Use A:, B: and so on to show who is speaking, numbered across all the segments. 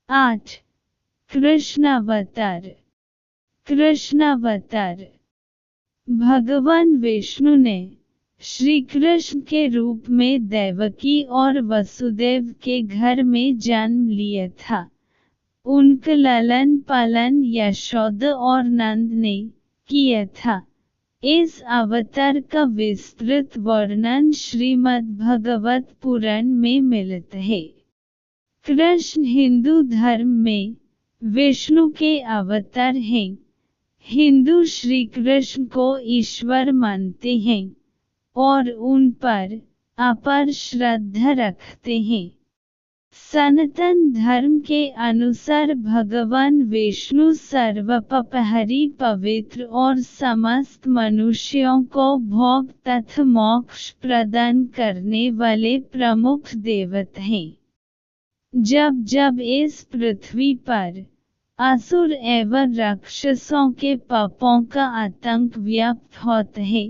A: 8. कृष्णावतार। कृष्णावतार भगवान विष्णु ने श्री कृष्ण के रूप में देवकी और वसुदेव के घर में जन्म लिया था। उनका लालन पालन यशोदा और नंद ने किया था। इस अवतार का विस्तृत वर्णन श्रीमद्भागवत पुराण में मिलता है। कृष्ण हिंदू धर्म में विष्णु के अवतार हैं। हिंदू श्री कृष्ण को ईश्वर मानते हैं और उन पर अपार श्रद्धा रखते हैं। सनातन धर्म के अनुसार भगवान विष्णु सर्वोपरि पवित्र और समस्त मनुष्यों को भोग तथा मोक्ष प्रदान करने वाले प्रमुख देवता हैं। जब जब इस पृथ्वी पर असुर एवं राक्षसों के पापों का आतंक व्याप्त होता है,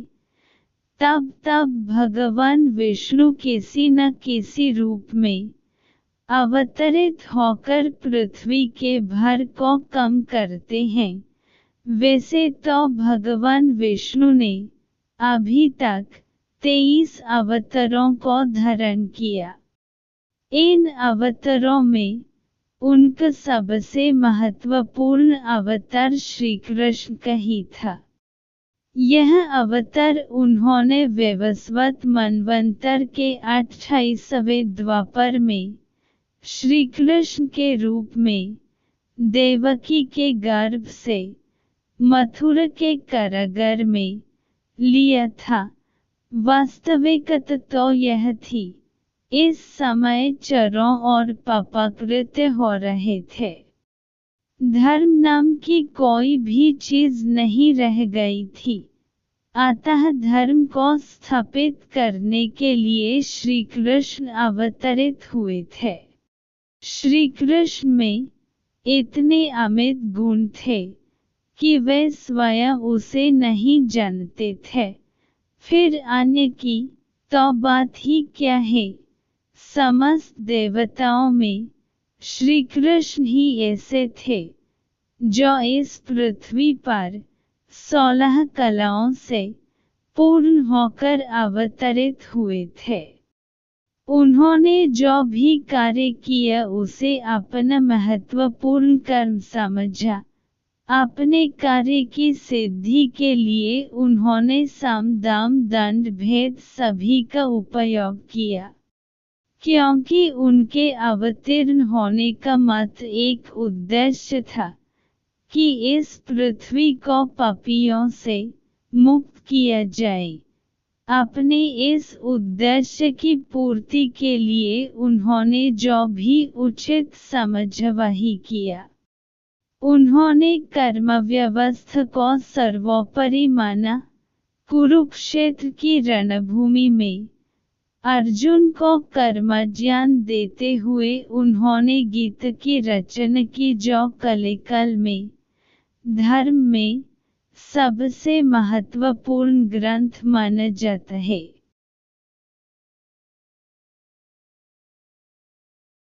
A: तब तब भगवान विष्णु किसी न किसी रूप में अवतरित होकर पृथ्वी के भार को कम करते हैं। वैसे तो भगवान विष्णु ने अभी तक 23 अवतारों को धारण किया। इन अवतारों में उनका सबसे महत्वपूर्ण अवतार श्री कृष्ण का ही था। यह अवतार उन्होंने वैवस्वत मनवंतर के 28वें द्वापर में श्री कृष्ण के रूप में देवकी के गर्भ से मथुरा के कारागार में लिया था। वास्तविकता तो यह थी, इस समय चोरों और पापाकृत्य हो रहे थे। धर्म नाम की कोई भी चीज नहीं रह गई थी। अतः धर्म को स्थापित करने के लिए श्री कृष्ण अवतरित हुए थे। श्री कृष्ण में इतने अमित गुण थे कि वे स्वयं उसे नहीं जानते थे, फिर अन्य की तो बात ही क्या है। समस्त देवताओं में श्री कृष्ण ही ऐसे थे जो इस पृथ्वी पर 16 कलाओं से पूर्ण होकर अवतरित हुए थे। उन्होंने जो भी कार्य किया उसे अपना महत्वपूर्ण कर्म समझा। अपने कार्य की सिद्धि के लिए उन्होंने साम दाम दंड भेद सभी का उपयोग किया, क्योंकि उनके अवतीर्ण होने का मात्र एक उद्देश्य था कि इस पृथ्वी को पापियों से मुक्त किया जाए। अपने इस उद्देश्य की पूर्ति के लिए उन्होंने जो भी उचित समझा वही किया। उन्होंने कर्म व्यवस्था को सर्वोपरि माना। कुरुक्षेत्र की रणभूमि में अर्जुन को कर्म ज्ञान देते हुए उन्होंने गीता की रचना की, जो कलिकाल में धर्म में सबसे महत्वपूर्ण ग्रंथ माना जाता है।